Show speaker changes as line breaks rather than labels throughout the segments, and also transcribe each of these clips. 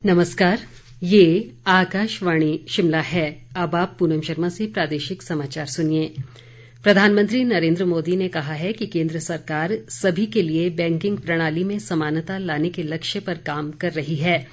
नमस्कार, ये आकाशवाणी शिमला है। अब आप पूनम शर्मा से प्रादेशिक समाचार सुनिए। प्रधानमंत्री नरेंद्र मोदी ने कहा है कि केंद्र सरकार सभी के लिए बैंकिंग प्रणाली में समानता लाने के लक्ष्य पर काम कर रही है।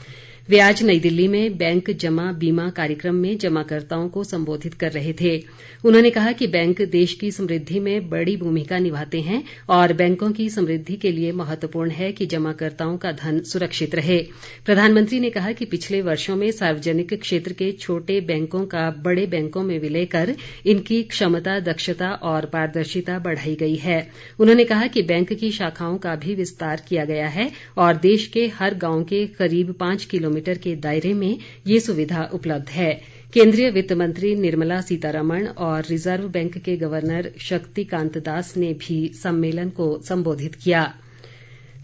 वे आज नई दिल्ली में बैंक जमा बीमा कार्यक्रम में जमाकर्ताओं को संबोधित कर रहे थे। उन्होंने कहा कि बैंक देश की समृद्धि में बड़ी भूमिका निभाते हैं और बैंकों की समृद्धि के लिए महत्वपूर्ण है कि जमाकर्ताओं का धन सुरक्षित रहे। प्रधानमंत्री ने कहा कि पिछले वर्षों में सार्वजनिक क्षेत्र के छोटे बैंकों का बड़े बैंकों में विलय कर इनकी क्षमता, दक्षता और पारदर्शिता बढ़ाई गई है। उन्होंने कहा कि बैंक की शाखाओं का भी विस्तार किया गया है और देश के हर गांव के करीब 5 किलोमीटर के दायरे में ये सुविधा उपलब्ध है। केंद्रीय वित्त मंत्री निर्मला सीतारमण और रिजर्व बैंक के गवर्नर शक्तिकांत दास ने भी सम्मेलन को संबोधित किया।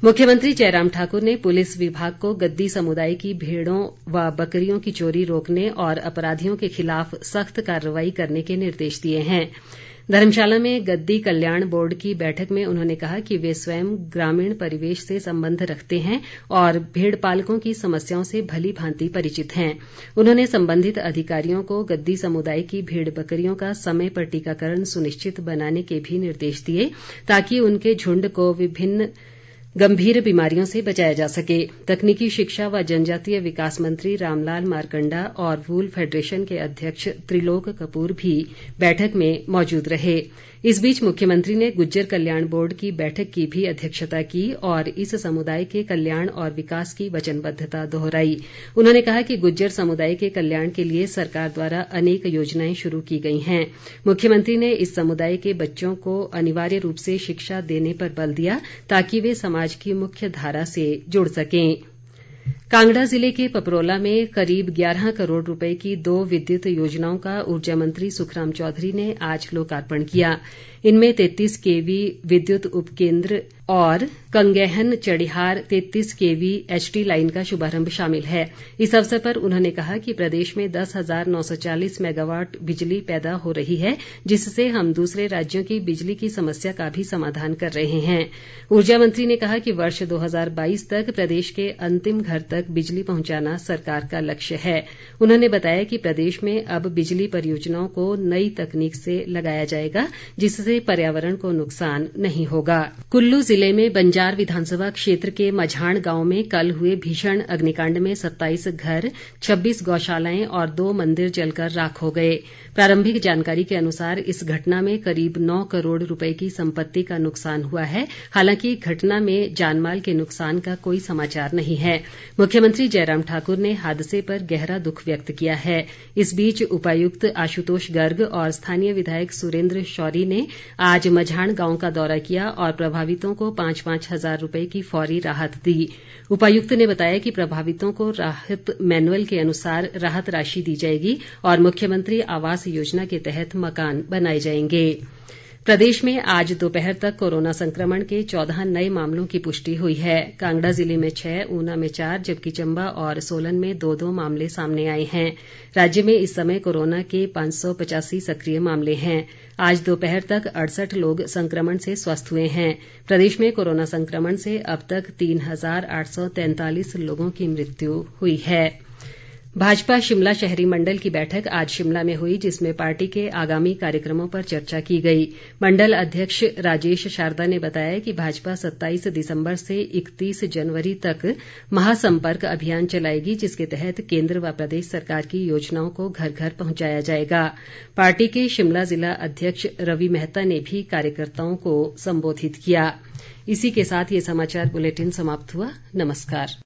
मुख्यमंत्री जयराम ठाकुर ने पुलिस विभाग को गद्दी समुदाय की भेड़ों व बकरियों की चोरी रोकने और अपराधियों के खिलाफ सख्त कार्रवाई करने के निर्देश दिए हैं। धर्मशाला में गद्दी कल्याण बोर्ड की बैठक में उन्होंने कहा कि वे स्वयं ग्रामीण परिवेश से संबंध रखते हैं और भेड़ पालकों की समस्याओं से भली भांति परिचित हैं। उन्होंने संबंधित अधिकारियों को गद्दी समुदाय की भेड़ बकरियों का समय पर टीकाकरण सुनिश्चित बनाने के भी निर्देश दिए ताकि उनके झुंड को विभिन्न गंभीर बीमारियों से बचाया जा सके। तकनीकी शिक्षा व जनजातीय विकास मंत्री रामलाल मारकंडा और वूल फेडरेशन के अध्यक्ष त्रिलोक कपूर भी बैठक में मौजूद रहे। इस बीच मुख्यमंत्री ने गुज्जर कल्याण बोर्ड की बैठक की भी अध्यक्षता की और इस समुदाय के कल्याण और विकास की वचनबद्धता दोहराई। उन्होंने कहा कि गुज्जर समुदाय के कल्याण के लिए सरकार द्वारा अनेक योजनाएं शुरू की गई हैं। मुख्यमंत्री ने इस समुदाय के बच्चों को अनिवार्य रूप से शिक्षा देने पर बल दिया ताकि वे समाज की मुख्य धारा से जुड़ सकें। कांगड़ा जिले के पपरोला में करीब 11 करोड़ रुपए की 2 विद्युत योजनाओं का ऊर्जा मंत्री सुखराम चौधरी ने आज लोकार्पण किया। इनमें 33 केवी विद्युत उपकेंद्र और कंगैहन चढ़ियार 33 केवी एचटी लाइन का शुभारंभ शामिल है। इस अवसर पर उन्होंने कहा कि प्रदेश में 10,940 मेगावाट बिजली पैदा हो रही है, जिससे हम दूसरे राज्यों की बिजली की समस्या का भी समाधान कर रहे हैं। ऊर्जा मंत्री ने कहा कि वर्ष 2022 तक प्रदेश के अंतिम घर तक बिजली पहुंचाना सरकार का लक्ष्य है। उन्होंने बताया कि प्रदेश में अब बिजली परियोजनाओं को नई तकनीक से लगाया जाएगा, जिससे पर्यावरण को नुकसान नहीं होगा। कुल्लू जिले में बंजार विधानसभा क्षेत्र के मझाण गांव में कल हुए भीषण अग्निकांड में 27 घर, 26 गौशालाएं और 2 मंदिर जलकर राख हो गए। प्रारंभिक जानकारी के अनुसार इस घटना में करीब 9 करोड़ रुपए की संपत्ति का नुकसान हुआ है। हालांकि घटना में जानमाल के नुकसान का कोई समाचार नहीं है। मुख्यमंत्री जयराम ठाकुर ने हादसे पर गहरा दुख व्यक्त किया है। इस बीच उपायुक्त आशुतोष गर्ग और स्थानीय विधायक सुरेंद्र शौरी ने आज मझाण गांव का दौरा किया और प्रभावितों को 5-5 हजार रुपए की फौरी राहत दी। उपायुक्त ने बताया कि प्रभावितों को राहत मैनुअल के अनुसार राहत राशि दी जाएगी और मुख्यमंत्री आवास योजना के तहत मकान बनाए जाएंगे। प्रदेश में आज दोपहर तक कोरोना संक्रमण के 14 नए मामलों की पुष्टि हुई है। कांगड़ा जिले में 6, ऊना में 4 जबकि चंबा और सोलन में 2-2 मामले सामने आए हैं। राज्य में इस समय कोरोना के 585 सक्रिय मामले हैं। आज दोपहर तक 68 लोग संक्रमण से स्वस्थ हुए हैं। प्रदेश में कोरोना संक्रमण से अब तक 3,843 लोगों की मृत्यु हुई है। भाजपा शिमला शहरी मंडल की बैठक आज शिमला में हुई, जिसमें पार्टी के आगामी कार्यक्रमों पर चर्चा की गई। मंडल अध्यक्ष राजेश शारदा ने बताया कि भाजपा 27 दिसंबर से 31 जनवरी तक महासंपर्क अभियान चलाएगी, जिसके तहत केंद्र व प्रदेश सरकार की योजनाओं को घर घर पहुंचाया जाएगा। पार्टी के शिमला जिला अध्यक्ष रवि मेहता ने भी कार्यकर्ताओं को संबोधित किया। इसी के साथ ये समाचार बुलेटिन समाप्त हुआ। नमस्कार।